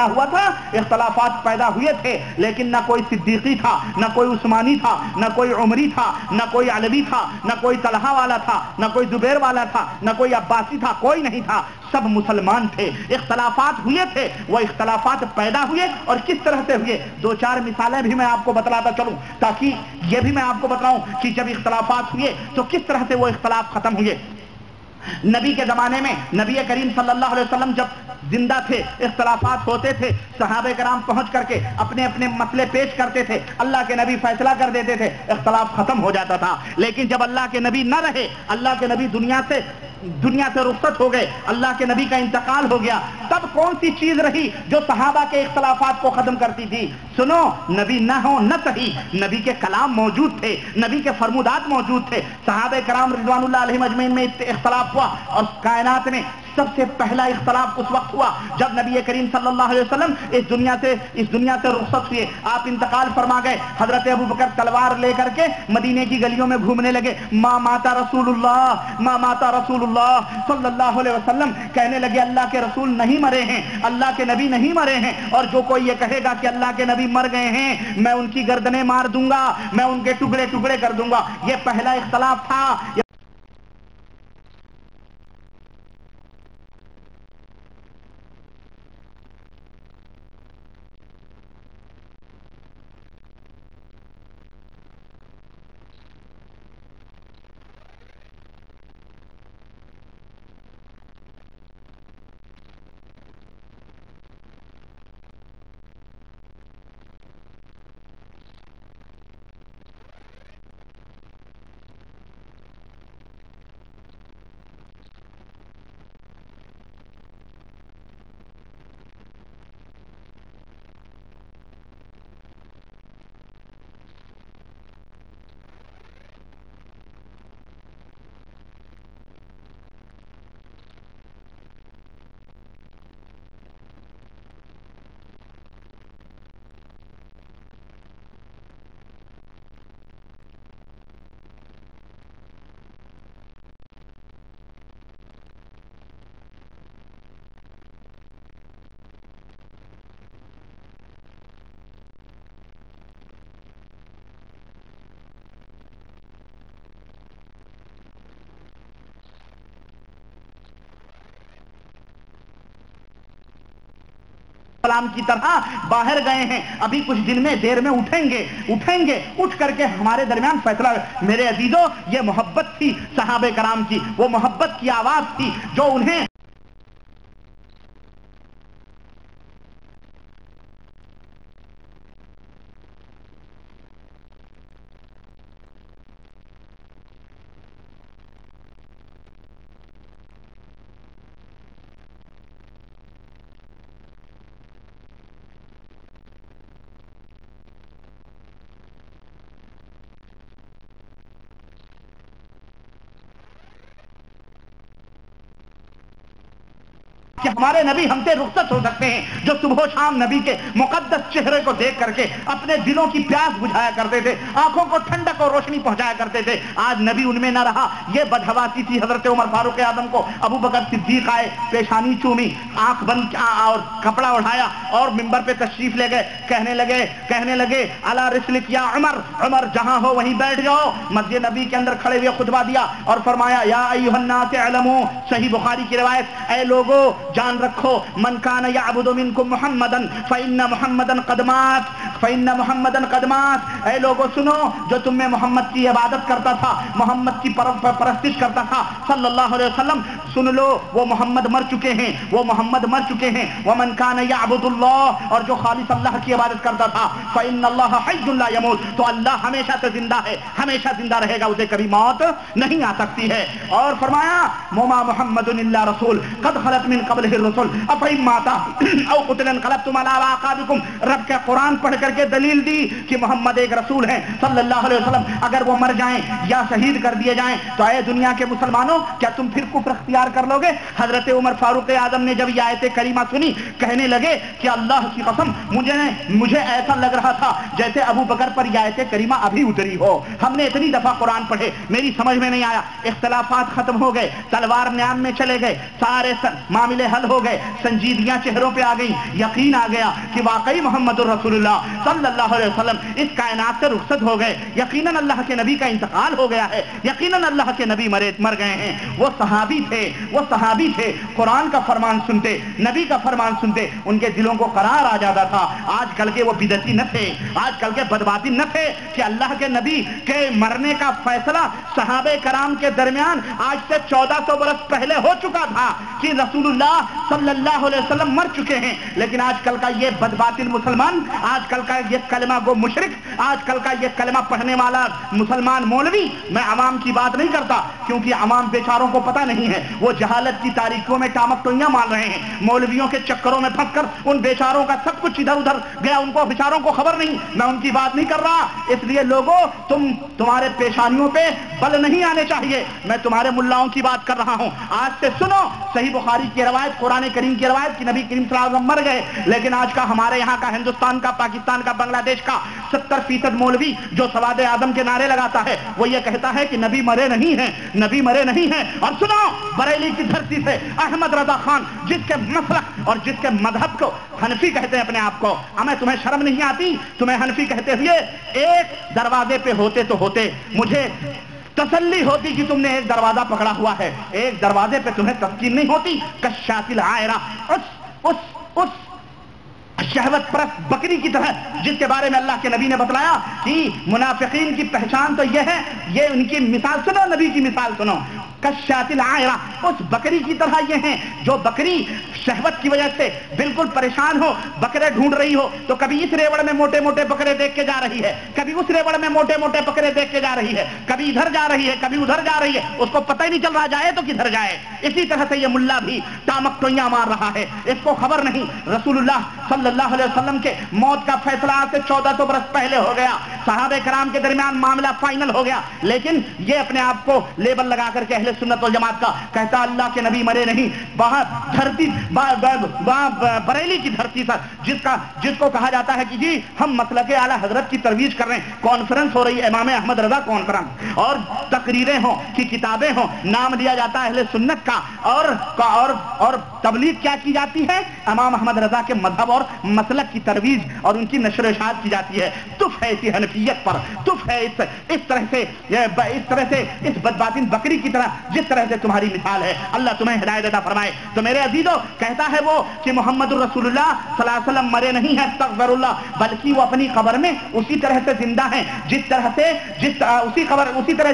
ہوا تھا، اختلافات پیدا ہوئے تھے، لیکن نہ کوئی صدیقی تھا، نہ کوئی عثمانی تھا، نہ کوئی عمری تھا، نہ کوئی علوی تھا، نہ کوئی طلحہ والا تھا، نہ کوئی زبیر والا تھا، نہ کوئی عباسی تھا، کوئی نہیں تھا، سب مسلمان تھے۔ اختلافات ہوئے تھے، وہ اختلافات پیدا ہوئے اور کس طرح سے ہوئے، دو چار مثالیں بھی میں آپ کو بتلاتا چلوں تاکہ یہ بھی میں آپ کو بتلاؤں کہ جب اختلافات ہوئے تو کس طرح سے وہ اختلاف ختم ہوئے۔ نبی کے زمانے میں نبی کریم صلی اللہ علیہ وسلم جب زندہ تھے، اختلافات ہوتے تھے، صحابہ کرام پہنچ کر کے اپنے اپنے مسئلے پیش کرتے تھے، اللہ کے نبی فیصلہ کر دیتے تھے، اختلاف ختم ہو جاتا تھا۔ لیکن جب اللہ کے نبی نہ رہے، اللہ کے نبی دنیا سے رخصت ہو گئے، اللہ کے نبی کا انتقال ہو گیا، تب کون سی چیز رہی جو صحابہ کے اختلافات کو ختم کرتی تھی؟ سنو، نبی نہ ہو نہ صحیح، نبی کے کلام موجود تھے، نبی کے فرمودات موجود تھے، صحابہ کرام رضوان اللہ علیہم اجمعین میں اختلاف ہوا، اور کائنات میں سب سے پہلا اختلاف اس وقت ہوا جب نبی کریم صلی اللہ علیہ وسلم اس دنیا سے رخصت ہوئے، آپ انتقال فرما گئے۔ حضرت ابوبکر تلوار لے کر کے مدینے کی گلیوں میں گھومنے لگے، ما ماتا رسول اللہ، ما ماتا رسول اللہ صلی اللہ علیہ وسلم، کہنے لگے اللہ کے رسول نہیں مرے ہیں، اللہ کے نبی نہیں مرے ہیں، اور جو کوئی یہ کہے گا کہ اللہ کے نبی مر گئے ہیں، میں ان کی گردنیں مار دوں گا، میں ان کے ٹکڑے ٹکڑے کر دوں گا۔ یہ پہلا اختلاف تھا۔ سلام کی طرح باہر گئے ہیں، ابھی کچھ دن میں دیر میں اٹھیں گے، اٹھ کر کے ہمارے درمیان فیصلہ۔ میرے عزیزو، یہ محبت تھی صحابہ کرام کی، وہ محبت کی آواز تھی جو انہیں کہ ہمارے نبی ہم سے رخصت ہو سکتے ہیں، جو صبح و شام نبی کے مقدس چہرے کو دیکھ کر کے اپنے دلوں کی پیاس بجھایا کرتے تھے، آنکھوں کو ٹھنڈک اور روشنی پہنچایا کرتے تھے، آج نبی ان میں نہ رہا۔ یہ بدحواسی تھی حضرت عمر فاروق اعظم کو۔ ابو بکر صدیق آئے، پیشانی چومی، آنکھ بند اور کپڑا اڑایا اور منبر پہ تشریف لے گئے، کہنے لگے الا رسلک یا عمر، عمر جہاں ہو وہیں بیٹھ جاؤ۔ مسجد نبی کے اندر کھڑے ہوئے خطبہ دیا اور فرمایا یا ایھا الناس اعلموا، صحیح بخاری کی روایت، اے لوگو جان رکھو، من کان یعبد منکم محمدا فإن محمدا قد مات، اے لوگو سنو، جو تم میں محمد کی عبادت کرتا تھا، محمد کی پرستش کرتا تھا صلی اللہ علیہ وسلم، سن لو وہ محمد مر چکے ہیں، ومن کان یعبد اللہ، اور جو خالص اللہ کی عبادت کرتا تھا، فإن اللہ حی لا یموت، تو اللہ ہمیشہ سے زندہ ہے، ہمیشہ زندہ رہے گا، اسے کبھی موت نہیں آ سکتی ہے۔ اور فرمایا وما محمد الا رسول قد خلت من قبلہ الرسل افإن مات او قتل انقلبتم علی اعقابکم، رب کے قرآن پڑھ کر کے دلیل دی کہ محمد ایک رسول ہیں صلی اللہ علیہ وسلم، اگر وہ مر جائیں یا شہید کر دیے جائیں تو اے دنیا کے مسلمانوں، کیا تم پھر کفر اختیار کر لو گے؟ حضرت عمر فاروق اعظم نے جب یہ آیت کریمہ سنی، کہنے لگے کہ اللہ کی قسم مجھے ایسا لگ رہا تھا جیسے ابو بکر پر یہ آیت کریمہ ابھی اتری ہو، ہم نے اتنی دفعہ قرآن پڑھے، میری سمجھ میں نہیں آیا۔ اختلافات ختم ہو گئے، تلوار نیام میں چلے گئے، سارے معاملے حل ہو گئے، سنجیدگیاں چہروں پہ آ گئی، یقین آ گیا کہ واقعی محمد الرسول اللہ صلی اللہ علیہ وسلم اس کائنات سے رخصت ہو گئے، یقیناً اللہ کے نبی کا انتقال ہو گیا ہے، یقیناً اللہ کے نبی مر گئے ہیں۔ وہ صحابی تھے، قرآن کا فرمان سنتے، نبی کا فرمان سنتے، ان کے دلوں کو قرار آ جاتا تھا۔ آج کل کے وہ بدعتی نہ تھے، آج کل کے بدباطن نہ تھے کہ اللہ کے نبی کے مرنے کا فیصلہ صحابہ کرام کے درمیان آج سے 1400 برس پہلے ہو چکا تھا کہ رسول اللہ صلی اللہ علیہ وسلم مر چکے ہیں، لیکن آج کل کا یہ بدباطن مسلمان، آج کل کا یہ کلمہ گو مشرک، آج کل کا یہ کلمہ پڑھنے والا مسلمان مولوی، میں عوام کی بات نہیں کرتا کیونکہ عوام بیچاروں کو پتہ نہیں ہے، وہ جہالت کی تاریکیوں میں ٹامک ٹوئیاں مار رہے ہیں، مولویوں کے چکروں میں پھنس کر ان بیچاروں کا سب کچھ ادھر ادھر گیا، ان کو بیچاروں کو خبر نہیں، میں ان کی بات نہیں کر رہا۔ اس لیے لوگوں، تمہارے پیشانیوں پہ بل نہیں آنے چاہیے، میں تمہارے ملاؤں کی بات کر رہا ہوں۔ آج سے سنو، صحیح بخاری کی روایت، قرآن کریم کی روایت کہ نبی کریم صلی اللہ علیہ وسلم مر گئے، لیکن آج کا ہمارے یہاں کا، ہندوستان کا، پاکستان کا، بنگلہ دیش کا 70% مولوی جو سواد اعظم کے نعرے لگاتا ہے، وہ یہ کہتا ہے کہ نبی مرے نہیں ہیں، نبی مرے نہیں ہیں۔ اور سنو، بریلی کی دھرتی سے احمد رضا خان، جس کے مسلک اور جس کے مذہب کو حنفی کہتے ہیں اپنے آپ کو، ہمیں تمہیں شرم نہیں آتی تمہیں حنفی کہتے ہوئے؟ ایک دروازے پہ ہوتے مجھے تسلی ہوتی کہ تم نے ایک دروازہ پکڑا ہوا ہے، ایک دروازے پہ تمہیں تسکین نہیں ہوتی۔ کشات العائرہ، اس شہوت پرست بکری کی طرح جس کے بارے میں اللہ کے نبی نے بتلایا کہ منافقین کی پہچان تو یہ ہے، یہ ان کی مثال سنو، نبی کی مثال سنو، کشات العائرہ، اس بکری کی طرح یہ ہیں جو بکری شہوت کی وجہ سے بالکل پریشان ہو، بکرے ڈھونڈ رہی ہو تو کبھی اس ریوڑ میں موٹے موٹے بکرے دیکھ کے جا رہی ہے، کبھی اس ریوڑ میں موٹے موٹے بکرے دیکھ کے جا رہی ہے، کبھی ادھر جا رہی ہے، کبھی ادھر جا رہی ہے، اس کو پتہ ہی نہیں چل رہا جائے تو کدھر جائے۔ اسی طرح سے یہ ملا بھی ٹامک ٹوئیاں مار رہا ہے، اس کو خبر نہیں رسول اللہ صلی اللہ علیہ وسلم کے موت کا فیصلہ آج سے 1400 برس پہلے ہو گیا، صحابہ کرام کے درمیان معاملہ فائنل ہو گیا، لیکن یہ اپنے آپ کو لیبل لگا کر کے اہل سنت والجماعت کا کہتا اللہ کے نبی مرے نہیں۔ وہاں دھرتی بریلی کی دھرتی پر جس کو کہا جاتا ہے کہ جی ہم مسلک اعلی حضرت کی ترویج کر رہے ہیں، کانفرنس ہو رہی ہے امام احمد رضا کانفرنس، اور تقریریں ہوں کہ کتابیں ہوں، نام دیا جاتا ہے اہل سنت کا، اور تبلیغ کیا کی جاتی ہے؟ امام احمد رضا کے مذہب اور مسلک کی ترویج اور ان کی نشر و اشاعت کی جاتی ہے۔ تف ہے اسی حنفیت پر، تف ہے اس طرح سے اس بدباطن بکری کی طرح جس طرح سے تمہاری مثال ہے۔ اللہ تمہیں ہدایت عطا فرمائے۔ تو میرے عزیزو، کہتا ہے وہ کہ محمد الرسول اللہ صلی اللہ علیہ وسلم مرے نہیں ہیں، استغفر اللہ، بلکہ وہ اپنی قبر میں اسی طرح سے زندہ ہیں جس طرح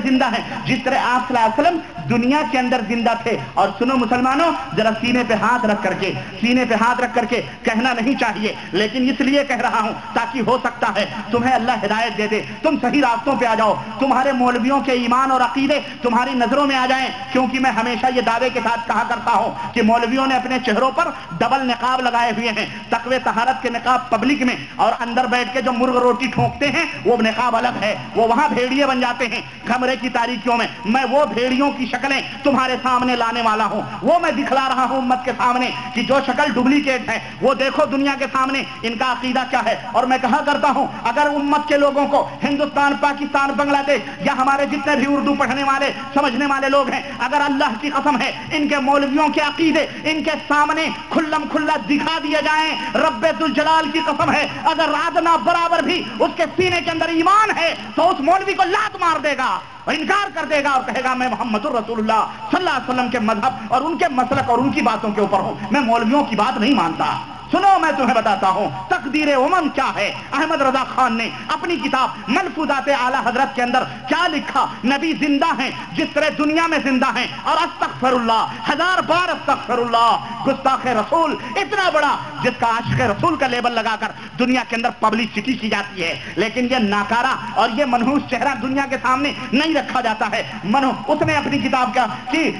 زندہ ہیں جس طرح آپ صلی اللہ علیہ وسلم دنیا کے اندر زندہ تھے۔ اور سنو مسلمانوں، ذرا سینے پہ ہاتھ رکھ کر کے کہنا نہیں چاہیے، لیکن اس لیے کہہ رہا ہوں تاکہ ہو سکتا ہے تمہیں اللہ ہدایت دے دے، تم صحیح راستوں پہ آ جاؤ، تمہارے مولویوں کے ایمان اور عقیدے تمہاری نظروں میں آ جائیں۔ کیونکہ میں ہمیشہ یہ دعوے کے ساتھ کہا کرتا ہوں کہ مولویوں نے اپنے چہروں پر ڈبل نقاب لگائے ہوئے ہیں، تقوی طہارت کے نقاب پبلک میں، اور اندر بیٹھ کے جو مرغ روٹی ٹھونکتے ہیں وہ نقاب الگ ہے، وہ وہاں بھیڑیے بن جاتے ہیں کمرے کی تاریکیوں میں۔ میں وہ بھیڑیوں کی شکلیں تمہارے سامنے لانے والا ہوں، وہ میں دکھلا رہا ہوں امت کے سامنے کہ جو شکل ڈپلیکیٹ ہے وہ دیکھو دنیا کے سامنے ان کا عقیدہ کیا ہے۔ اور میں کہا کرتا ہوں اگر امت کے لوگوں کو، ہندوستان، پاکستان، بنگلہ دیش یا ہمارے جتنے بھی اردو پڑھنے والے سمجھنے والے لوگ ہیں، اگر اللہ کی قسم ہے ان کے مولویوں کے عقیدے ان کے سامنے کھلم کھلا دکھا دیے جائیں، رب ذوالجلال کی قسم ہے اگر ادنا برابر بھی اس کے سینے کے اندر ایمان ہے تو اس مولوی کو لات مار دے گا اور انکار کر دے گا اور کہے گا میں محمد الرسول اللہ صلی اللہ علیہ وسلم کے مذہب اور ان کے مسلک اور ان کی باتوں کے اوپر ہوں، میں مولویوں کی بات نہیں مانتا۔ سنو میں تمہیں بتاتا ہوں تقدیر امم کیا ہے۔ احمد رضا خان نے اپنی کتاب ملفوظات اعلی حضرت کے اندر کیا لکھا؟ نبی زندہ ہیں جس طرح دنیا میں زندہ ہیں، اور استغفر اللہ، 1000 بار استغفر اللہ، گستاخ رسول اتنا بڑا جس کا عاشق رسول کا لیبل لگا کر دنیا کے اندر پبلسٹی کی جاتی ہے، لیکن یہ ناکارہ اور یہ منحوس چہرہ دنیا کے سامنے نہیں رکھا جاتا ہے۔ اس نے اپنی کتاب کا کہ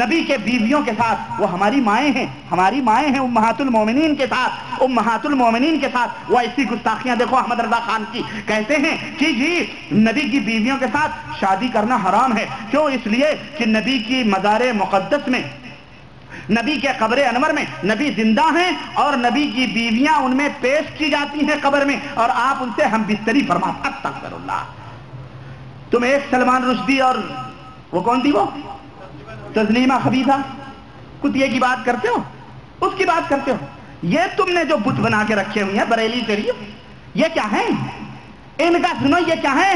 نبی کے بیویوں کے ساتھ وہ ہماری مائیں ہیں امہات المومنین کے ساتھ، امہات المومنین کے ساتھ وہ ایسی گستاخیاں دیکھو احمد رضا خان کی، کہتے ہیں کہ جی نبی کی بیویوں کے ساتھ شادی کرنا حرام ہے۔ کیوں؟ اس لیے کہ نبی کی مزار مقدس میں، نبی کے قبر انور میں نبی زندہ ہیں اور نبی کی بیویاں ان میں پیش کی جاتی ہیں قبر میں، اور آپ ان سے ہم بستری فرماتے۔ استغفر اللہ۔ تم ایک سلمان رشدی اور وہ کون تھی وہ تسلیمہ خبیثہ کتیے کی بات کرتے ہو؟ اس کی بات کرتے ہو. یہ تم نے جو بت بنا کے رکھے ہوئے ہیں بریلی شریف، یہ کیا ہے؟ ان کا سنو یہ کیا ہے؟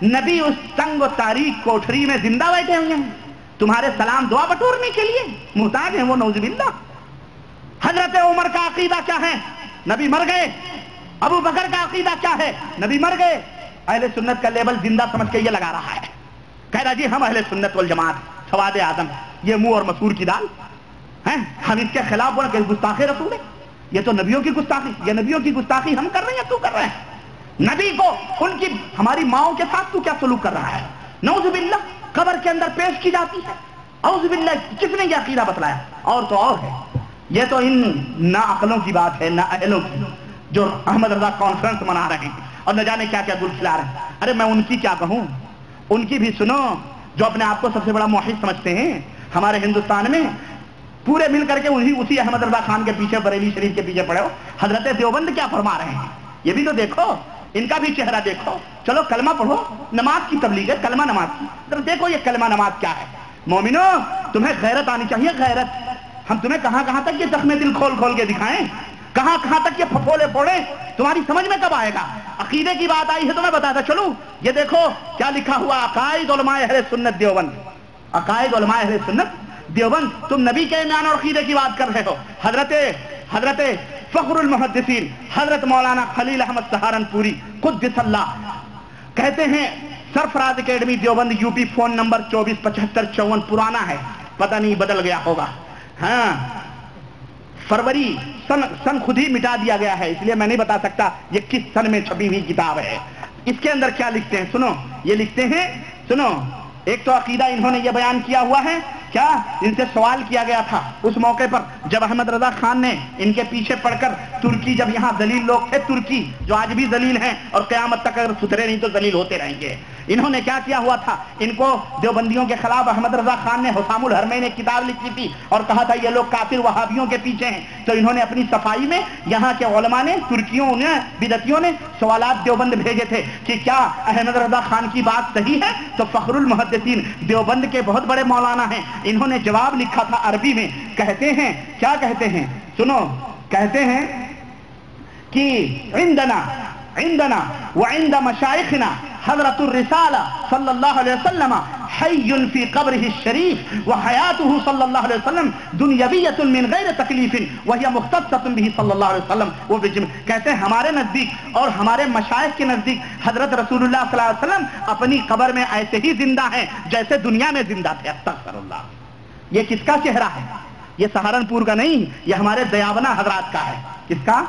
نبی اس تنگ و تاریخ کوٹھری میں زندہ بیٹھے ہوئے ہیں تمہارے سلام دعا بٹورنے کے لیے، محتاج ہیں وہ نعوذ باللہ. حضرت عمر کا عقیدہ کیا ہے؟ نبی مر گئے. ابو بکر کا عقیدہ کیا ہے؟ نبی مر گئے. اہل سنت کا لیبل زندہ سمجھ کے یہ لگا رہا ہے، کہہ رہا جی ہم اہل سنت والجماعت، سواد اعظم، یہ منہ اور مسور کی دال ہیں، ہم اس کے خلاف بولیں کہ گستاخ رسول ہے. یہ تو نبیوں کی گستاخی، یہ نبیوں کی گستاخی ہم کر رہے ہیں، تو کر رہے ہیں. نبی کو ان کی ہماری ماؤں کے ساتھ تو کیا سلوک کر رہا ہے؟ نعوذ باللہ قبر کے اندر پیش کی جاتی ہے. اعوذ باللہ کس نے یہ عقیدہ بتلایا؟ اور تو اور ہے، یہ تو ان نا عقلوں کی بات ہے، نا اہلوں کی، جو احمد رضا کانفرنس منا رہے ہیں اور نہ جانے کیا کیا گل کھلا رہے ہیں. ارے میں ان کی کیا کہوں، ان کی بھی سنو، جو اپنے آپ کو سب سے بڑا موحد سمجھتے ہیں ہمارے ہندوستان میں، پورے مل کر کے اسی احمد رضا خان کے پیچھے، بریلی شریف کے پیچھے پڑے ہو. حضرت دیوبند کیا فرما رہے ہیں یہ بھی تو دیکھو، ان کا بھی چہرہ دیکھو. چلو کلمہ پڑھو، نماز کی تبلیغ ہے، کلمہ نماز کی، ذرا دیکھو یہ کلمہ نماز کیا ہے. مومنو تمہیں غیرت آنی چاہیے، غیرت. ہم تمہیں کہاں کہاں تک یہ زخم دل کھول کھول کے دکھائیں، کہاں کہاں تک یہ پھپھولے پھوڑیں، تمہاری سمجھ میں کب آئے گا؟ عقیدے کی بات آئی ہے تو میں بتاتا چلوں. یہ دیکھو کیا لکھا ہوا، عقائد علماء اہل سنت دیوبند، عقائد علماء اہل سنت دیوبند. تم نبی کے ایمان اور عقیدے کی بات کر رہے ہو. حضرت فخر المحدثین حضرت مولانا خلیل احمد سہارنپوری قدس اللہ کہتے ہیں، Sarfaraz academy Deoband U P, phone number 247554، پرانا ہے، پتہ نہیں بدل گیا ہوگا. ہاں فروری سن خود ہی مٹا دیا گیا ہے، اس لیے میں نہیں بتا سکتا یہ کس سن میں چھپی ہوئی کتاب ہے. اس کے اندر کیا لکھتے ہیں سنو، یہ لکھتے ہیں، سنو، ایک تو عقیدہ انہوں نے یہ بیان کیا ہوا ہے. کیا ان سے سوال کیا گیا تھا اس موقع پر جب احمد رضا خان نے ان کے پیچھے پڑ کر، ترکی جب یہاں ذلیل لوگ تھے، ترکی جو آج بھی ذلیل ہیں اور قیامت تک اگر ستھرے نہیں تو ذلیل ہوتے رہیں گے، انہوں نے کیا کیا ہوا تھا؟ ان کو دیوبندیوں کے خلاف احمد رضا خان نے حسام الحرمین ایک کتاب لکھی تھی اور کہا تھا یہ لوگ کافر وہابیوں کے پیچھے ہیں. تو انہوں نے اپنی صفائی میں یہاں کے علماء نے، ترکیوں نے، بدعتیوں نے سوالات دیوبند بھیجے تھے کہ کیا احمد رضا خان کی بات صحیح ہے؟ تو فخر المحدثین دیوبند کے بہت بڑے مولانا ہیں، انہوں نے جواب لکھا تھا عربی میں. کہتے ہیں، کیا کہتے ہیں سنو، کہتے ہیں کہ عندنا وعند مشائخنا حضرت الرسالہ صلی اللہ علیہ وسلم حی فی قبرہ الشریف وحیاتہ صلی اللہ علیہ وسلم دنیویۃ من غیر تکلیف وہی مختصۃ بہ صلی اللہ علیہ وسلم. وہ کہتے ہیں ہمارے نزدیک اور ہمارے مشائخ کے نزدیک حضرت رسول اللہ صلی اللہ علیہ وسلم اپنی قبر میں ایسے ہی زندہ ہیں جیسے دنیا میں زندہ تھے. استغفر اللہ. یہ کس کا چہرہ ہے؟ یہ سہارنپور کا نہیں، یہ ہمارے دیابنا حضرات کا ہے. کس کا؟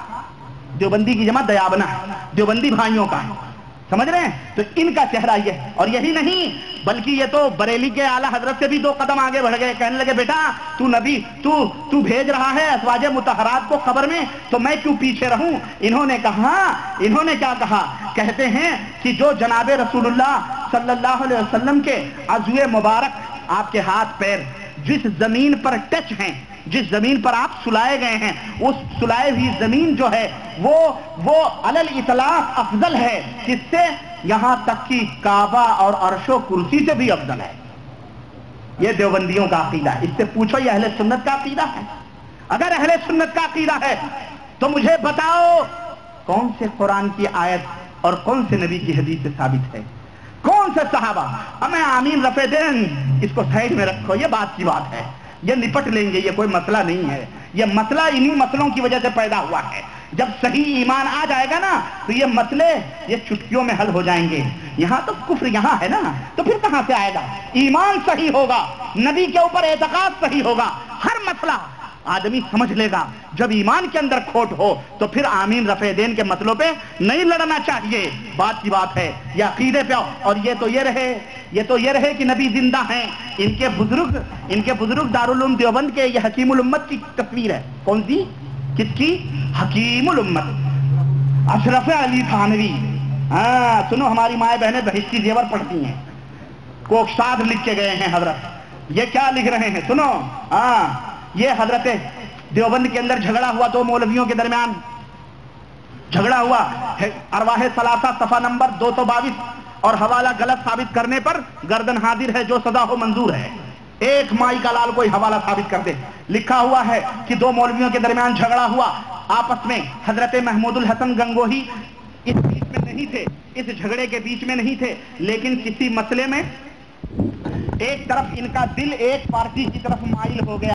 دیوبندی کی جمع دیابنا ہے، دیوبندی بھائیوں کا ہے. سمجھ رہے ہیں؟ تو ان کا چہرہ یہ ہے. اور یہی نہیں بلکہ یہ تو بریلی کے اعلیٰ حضرت سے بھی 2 قدم آگے بڑھ گئے. کہنے لگے بیٹا تو نبی، تو بھیج رہا ہے ازواج مطہرات کو قبر میں، تو میں کیوں پیچھے رہوں؟ انہوں نے کیا کہا؟ کہتے ہیں کہ جو جناب رسول اللہ صلی اللہ علیہ وسلم کے عضو مبارک، آپ کے ہاتھ پیر جس زمین پر ٹچ ہیں، جس زمین پر آپ سلائے گئے ہیں، اس سلائے ہوئی زمین جو ہے وہ علل اطلاق افضل ہے، کس سے؟ یہاں تک کہ کعبہ اور عرش و کرسی سے بھی افضل ہے. یہ دیوبندیوں کا عقیدہ ہے. اس سے پوچھو یہ اہل سنت کا عقیدہ ہے؟ اگر اہل سنت کا عقیدہ ہے تو مجھے بتاؤ کون سے قرآن کی آیت اور کون سے نبی کی حدیث سے ثابت ہے؟ کون سے صحابہ؟ میں آمین رفع دین، اس کو سائڈ میں رکھو، یہ بات کی بات ہے، یہ نپٹ لیں گے، یہ کوئی مسئلہ نہیں ہے. یہ مسئلہ انہی مسئلوں کی وجہ سے پیدا ہوا ہے. جب صحیح ایمان آ جائے گا نا تو یہ مسئلے یہ چٹکیوں میں حل ہو جائیں گے. یہاں تو کفر یہاں ہے نا، تو پھر کہاں سے آئے گا؟ ایمان صحیح ہوگا، نبی کے اوپر اعتقاد صحیح ہوگا، ہر مسئلہ آدمی سمجھ لے گا. جب ایمان کے اندر کھوٹ ہو تو پھر آمین رفع دین کے مسئلوں پہ نہیں لڑنا چاہیے. بات کی بات ہے، یہ عقیدے پہ. اور یہ تو یہ رہے کہ نبی زندہ ہیں. ان کے بزرگ دارالعلوم دیوبند کے یہ حکیم الامت کی تصویر ہے. کون سی؟ کس کی؟ حکیم الامت اشرف علی تھانوی. ہاں سنو، ہماری مائیں بہنیں بہشتی زیور پڑھتی ہیں، کوکساد لکھ کے گئے ہیں حضرت. یہ کیا لکھ رہے ہیں سنو. یہ حضرت دیوبند کے اندر جھگڑا ہوا 2 مولویوں کے درمیان، جھگڑا ہوا. ارواح ثلاثہ صفحہ نمبر 222 اور حوالہ غلط ثابت کرنے پر گردن حاضر ہے، جو سزا ہو منظور ہے. ایک مائی کا لال کوئی حوالہ ثابت کر دے. لکھا ہوا ہے کہ دو مولویوں کے درمیان جھگڑا ہوا آپس میں. حضرت محمود الحسن گنگوہی اس بیچ میں نہیں تھے, اس جھگڑے کے بیچ میں نہیں تھے, لیکن کسی مسئلے میں ایک طرف ان کا دل ایک پارٹی کی طرف مائل ہو گیا.